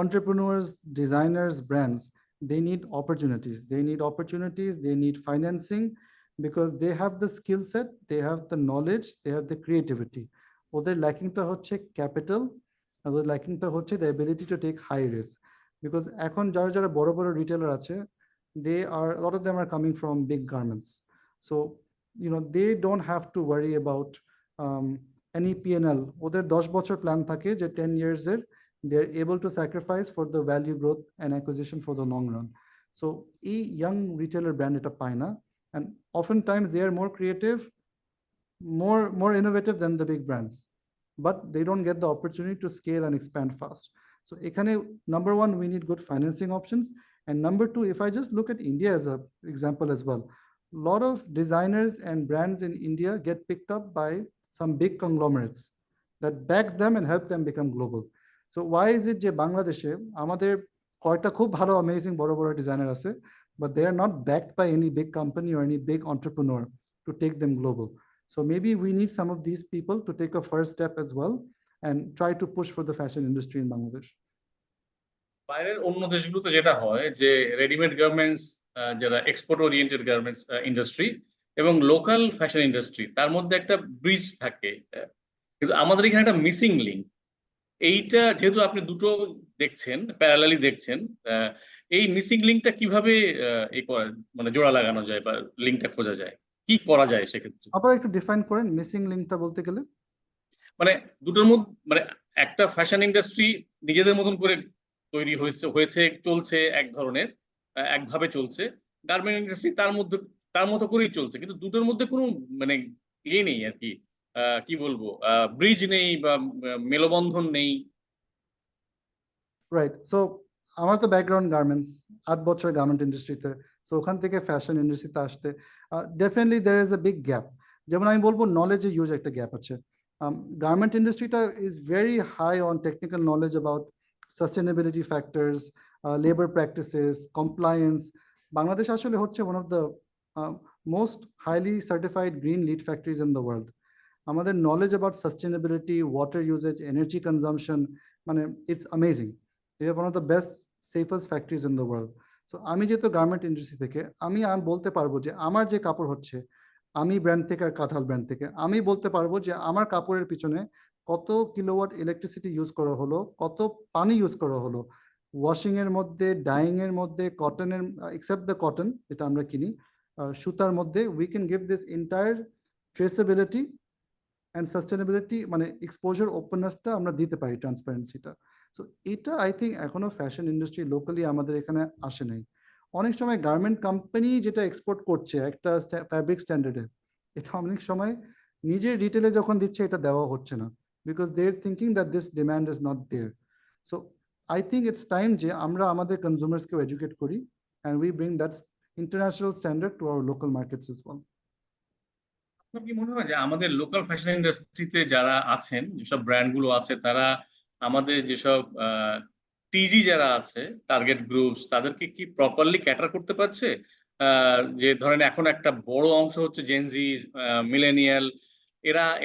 entrepreneurs, designers, brands, they need opportunities. They need opportunities, they need financing, because they have the skill set, they have the knowledge, they have the creativity. ওদের ল্যাকিংটা হচ্ছে capital, ওদের ল্যাকিংটা হচ্ছে the ability to take high risk. Because এখন যারা যারা বড় বড় retailer আছে, a lot of them are coming from big garments. So, they don't have to worry about any P&L. ওদের 10 বছর প্ল্যান থাকে যে 10 years এর, they're able to sacrifice for the value growth and acquisition for the long run. So a young retailer brand এটা পায় না, and oftentimes they are more creative, more innovative than the big brands, but they don't get the opportunity to scale and expand fast. So এখানে number one, we need good financing options, and number two, if I just look at India as an example as well, a lot of designers and brands in India get picked up by some big conglomerates that back them and help them become global. So why is it যে বাংলাদেশে আমাদের কয়টা খুব ভালো amazing বড় বড় designer আছে, but they are not backed by any big company or any big entrepreneur to take them global? So maybe we need some of these people to take a first step as well and try to push for the fashion industry in Bangladesh. বাইরের অন্য দেশগুলোতে যেটা হয় যে readymade garments যারা export oriented garments industry এবং local fashion industry, তার মধ্যে একটা ব্রিজ থাকে। কিন্তু আমাদের এখানে একটা মিসিং লিঙ্ক। এইটা যেহেতু আপনি দুটো দেখছেন, প্যারালালি দেখছেন, এই মিসিং লিঙ্কটা কিভাবে মানে জোড়া লাগানো যায় বা লিঙ্কটা খোঁজা যায়, কি করা যায় সেক্ষেত্রে? আবার একটু ডিফাইন করেন মিসিং লিঙ্কটা বলতে গেলে। মানে দুটোর মধ্যে মানে একটা ফ্যাশন ইন্ডাস্ট্রি নিজেদের মতন করে তৈরি হয়েছে চলছে এক ধরনের, একভাবে চলছে। গার্মেন্ট ইন্ডাস্ট্রি তার মতো করেই চলছে, কিন্তু দুটোর মধ্যে কোনো মানে ইয়ে নেই আর কি, কি বলবো, ব্রিজ নেই বা মেলবন্ধন নেই। রাইট। সো আমার তো ব্যাকগ্রাউন্ড গার্মেন্টস, 8 বছর গার্মেন্ট ইন্ডাস্ট্রিতে। সো ওখান থেকে ফ্যাশন ইন্ডাস্ট্রিতে আসতে definitely there is a big gap. যেমন আমি বলবো নলেজে হিউজ একটা গ্যাপ আছে। গার্মেন্ট ইন্ডাস্ট্রিটা is very high on technical knowledge about sustainability factors, labour practices, compliance. Bangladesh আসলে হচ্ছে one of the most highly certified green LEED factories in the world. আমাদের knowledge about sustainability, water usage, energy consumption, মানে it's amazing. We have one of the best safest factories in the world. So আমি যেহেতু garment industry থেকে, আমি বলতে পারবো যে আমার যে কাপড় হচ্ছে, আমি ব্র্যান্ড থেকে আর কাঁঠাল ব্র্যান্ড থেকে, আমি বলতে পারবো যে আমার কাপড়ের পিছনে কত কিলোওয়াট ইলেকট্রিসিটি ইউজ করা হলো, কত পানি ইউজ করা হলো, ওয়াশিং এর মধ্যে, ডাইং এর মধ্যে, কটনের, এক্সেপ্ট দ্য কটন যেটা আমরা কিনি, সুতার মধ্যে, we can give this entire traceability and sustainability, মানে এক্সপোজার ওপেননেসটা আমরা দিতে পারি, ট্রান্সপারেন্সিটা। সো এটা আই থিঙ্ক এখনো ফ্যাশন ইন্ডাস্ট্রি লোকালি আমাদের এখানে আসে নাই। অনেক সময় গার্মেন্ট কোম্পানি যেটা এক্সপোর্ট করছে একটা ফ্যাব্রিক স্ট্যান্ডার্ডে, এটা অনেক সময় নিজের রিটেলে যখন দিচ্ছে এটা দেওয়া হচ্ছে না, because they are thinking that this demand is not there. So I think it's time যে আমরা আমাদের কনজিউমার্সকেও এডুকেট করি and we bring that's international standard to our local markets as well. আপনার কি মনে হয় যে আমাদের লোকাল ফ্যাশন ইন্ডাস্ট্রিতে যারা আছেন, যেসব ব্র্যান্ড গুলো আছে, তারা আমাদের যেসব টিজি যারা আছে, টার্গেট গ্রুপস, তাদেরকে কি প্রপারলি ক্যাটার করতে পারছে? যে ধরেন এখন একটা বড় অংশ হচ্ছে জেনজি, মিলেনিয়াল,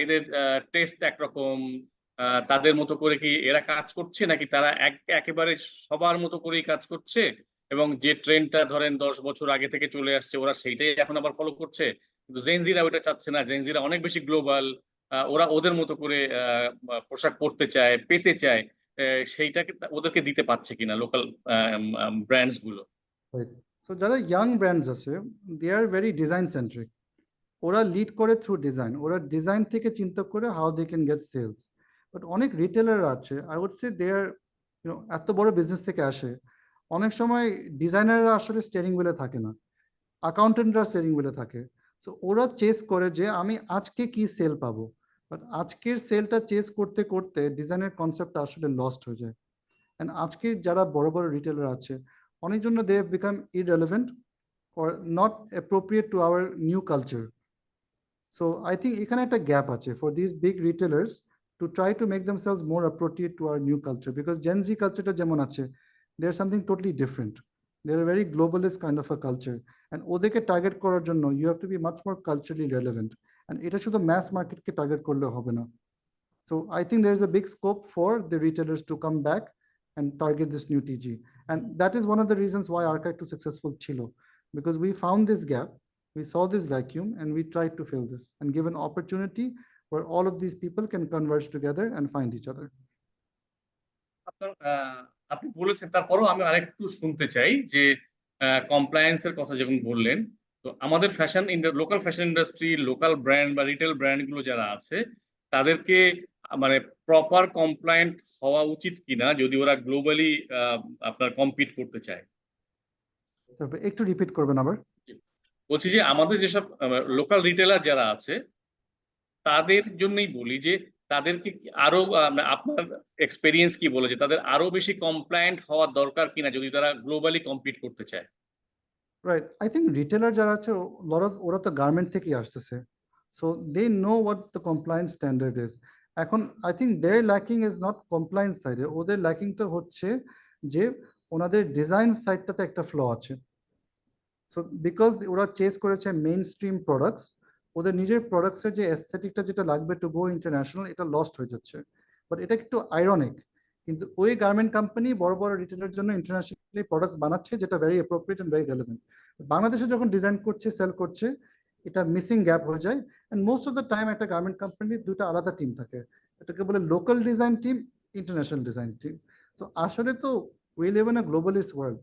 এদের টেস্ট একরকম, তাদের মতো করে কি এরা কাজ করছে, নাকি তারা একেবারে সবার মতো করেই কাজ করছে, এবং যে ট্রেন্ডটা ধরেন 10 বছর আগে থেকে চলে আসছে ওরা সেইটাই এখন আবার ফলো করছে? কিন্তু জেনজিরা ওইটা চাচ্ছে না, জেনজিরা অনেক বেশি গ্লোবাল, ওরা ওদের মতো করে পোশাক পরতে চায়, পেতে চায়, সেইটাকে ওদেরকে দিতে পারছে কিনা লোকাল ব্র্যান্ডস গুলো? রাইট। সো যারা ইয়াং ব্র্যান্ডস আছে, they are very design centric. ওরা লিড করে থ্রু ডিজাইন, ওরা ডিজাইন থেকে চিন্তা করে how they can get sales. But অনেক রিটেলার আছে, I would say they are এত বড় বিজনেস থেকে আসে, অনেক সময় ডিজাইনাররা আসলে স্টিয়ারিং হুইলে থাকে না, অ্যাকাউন্টেন্টরা স্টিয়ারিং হুইলে থাকে। সো ওরা চেস করে যে আমি আজকে কি সেল পাবো, বাট আজকের সেলটা চেস করতে করতে ডিজাইনের কনসেপ্টটা আসলে লস্ট হয়ে যায়। অ্যান্ড আজকে যারা বড় বড় রিটেলার আছে, অনেক জন্য they have become irrelevant or not appropriate to our new culture. So I think এখানে একটা গ্যাপ আছে for these big retailers to try to make themselves more appropriate to our new culture, because Gen Z culture যেমন আছে, they're something totally different. They're a very globalist kind of a culture, and ওদেরকে target করার জন্য you have to be much more culturally relevant, and এটা শুধু mass marketকে target করলে হবে না। So I think there is a big scope for the retailers to come back and target this new TG, and that is one of the reasons why Arca একটু successful ছিল, because we found this gap, we saw this vacuum, and we tried to fill this and give an opportunity where all of these people can converge together and find each other. আপনার আপনি বলেছেন, তারপরেও আমি আরেকটু শুনতে চাই যে কমপ্লায়েন্সের কথা যখন বললেন, তো আমাদের local fashion industry, local brand বা রিটেল ব্র্যান্ড গুলো যারা আছে, তাদেরকে মানে প্রপার কমপ্লায়েন্ট হওয়া উচিত কিনা যদি ওরা গ্লোবালি আপনার কম্পিট করতে চায়? তারপরে একটু রিপিট করবেন আবার। বলছি যে আমাদের যেসব লোকাল রিটেলার যারা আছে, তাদের জন্যই বলি যে তাদেরকে আরো আপনার এক্সপেরিয়েন্স কি বলে যে তাদের আরো বেশি কমপ্লায়েন্ট হওয়ার দরকার কিনা যদি তারা গ্লোবালি কম্পিট করতে চায়? রাইট, আই থিঙ্ক রিটেলার যারা আছে, ওরা তো গার্মেন্ট থেকেই আসতেছে, so they know what the compliance standard is. এখন I think their lacking is not compliance সাইডে, ওদের ল্যাকিং তো হচ্ছে যে ওনাদের ডিজাইন সাইডটাতে একটা ফ্ল আছে। সো বিকজ ওরা চেস করেছে মেইন স্ট্রিম প্রোডাক্টস, ওদের নিজের প্রোডাক্টসের যে অ্যাস্থেটিকটা যেটা লাগবে টু গো ইন্টারন্যাশনাল, এটা লস্ট হয়ে যাচ্ছে। বাট এটা একটু আইরনিক, কিন্তু ওই গার্মেন্ট কোম্পানি বড় বড় রিটেলের জন্য ইন্টারন্যাশনালি প্রোডাক্টস বানাচ্ছে, যেটা very appropriate and very relevant. বাংলাদেশে যখন ডিজাইন করছে, সেল করছে, এটা মিসিং গ্যাপ হয়ে যায়। And most of the time একটা গার্মেন্ট কোম্পানির দুটো আলাদা টিম থাকে, এটাকে বলে local design team, international design team. So আসলে তো we live in a globalist world,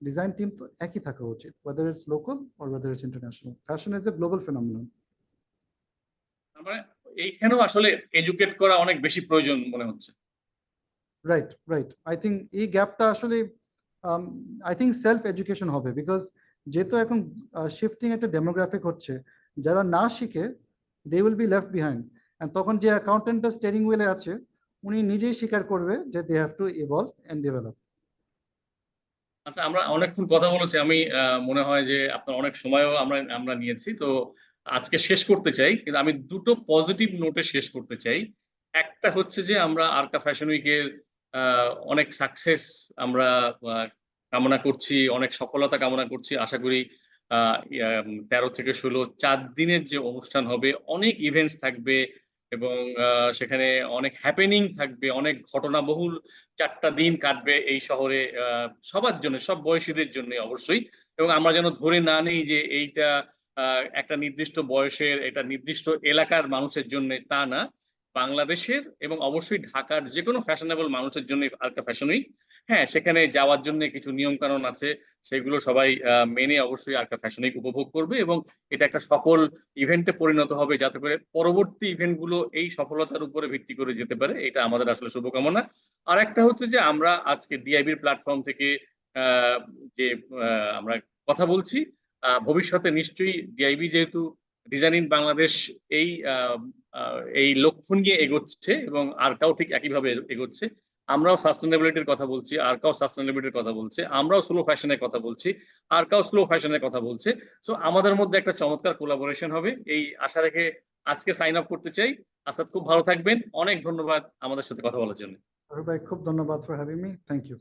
design team তো একই থাকা উচিত, whether it's local or whether it's international. Fashion is a global phenomenon. মানে এইখানেও আসলে এডুকেট করা অনেক বেশি প্রয়োজন মনে হচ্ছে। Right, right. আই থিঙ্ক এই গ্যাপটা আসলে আই থিঙ্ক সেলফ এডুকেশন হবে, বিকজ যেহেতু এখন শিফটিং একটা ডেমোগ্রাফিক হচ্ছে, যারা না শিখে they will be left behind. And তখন যে অ্যাকাউন্টেন্টটা স্টিয়ারিং হুইলে আছে, উনি নিজেই স্বীকার করবে যে they have to evolve and develop. আচ্ছা, আমরা অনেকক্ষণ কথা বলেছি। আমি মনে হয় যে আপনার অনেক সময়ও আমরা আমরা নিয়েছি, তো আজকে শেষ করতে চাই, কিন্তু আমি দুটো পজিটিভ নোটে শেষ করতে চাই। একটা হচ্ছে যে আমরা আরকা ফ্যাশন উইকের অনেক সাকসেস আমরা কামনা করছি, অনেক সফলতা কামনা করছি। আশা করি 13 থেকে 16 4 দিনের যে অনুষ্ঠান হবে, অনেক ইভেন্টস থাকবে এবং সেখানে অনেক হ্যাপেনিং থাকবে, অনেক ঘটনাবহুল 4টা দিন কাটবে এই শহরে, সবার জন্য, সব বয়সীদের জন্য অবশ্যই। এবং আমরা যেন ধরে না নিই যে এইটা একটা নির্দিষ্ট বয়সের, এটা নির্দিষ্ট এলাকার মানুষের জন্য, তা না। বাংলাদেশের এবং অবশ্যই ঢাকার যে কোনো ফ্যাশনেবল মানুষের জন্য আরকা ফ্যাশন উইক। হ্যাঁ, সেখানে যাওয়ার জন্য কিছু নিয়ম কানুন আছে, সেগুলো সবাই মেনে অবশ্যই আরকা ফ্যাশন উইক উপভোগ করবে এবং এটা একটা সফল ইভেন্টে পরিণত হবে, যাতে করে পরবর্তী ইভেন্ট গুলো এই সফলতার উপরে ভিত্তি করে যেতে পারে। এটা আমাদের আসলে শুভকামনা। আর একটা হচ্ছে যে আমরা আজকে ডিআইবির প্ল্যাটফর্ম থেকে যে আমরা কথা বলছি, ভবিষ্যতে নিশ্চয়ই ডিআইবি যেহেতু ডিজাইন ইন বাংলাদেশ এই এই লক্ষ্য নিয়ে এগোচ্ছে এবং আরকাও ঠিক একইভাবে এগোচ্ছে। আমরাও সাস্টেনেবিলিটির কথা বলছি, আরকাও সাস্টেনেবিলিটির কথা বলছে, আমরাও স্লো ফ্যাশনের কথা বলছি, আরকাও স্লো ফ্যাশনের কথা বলছে। সো আমাদের মধ্যে একটা চমৎকার কোলাবোরেশন হবে, এই আশা রেখে আজকে সাইন আপ করতে চাই। আসাদ, খুব ভালো থাকবেন। অনেক ধন্যবাদ আমাদের সাথে কথা বলার জন্য। ভাই, খুব ধন্যবাদ for having me. Thank you.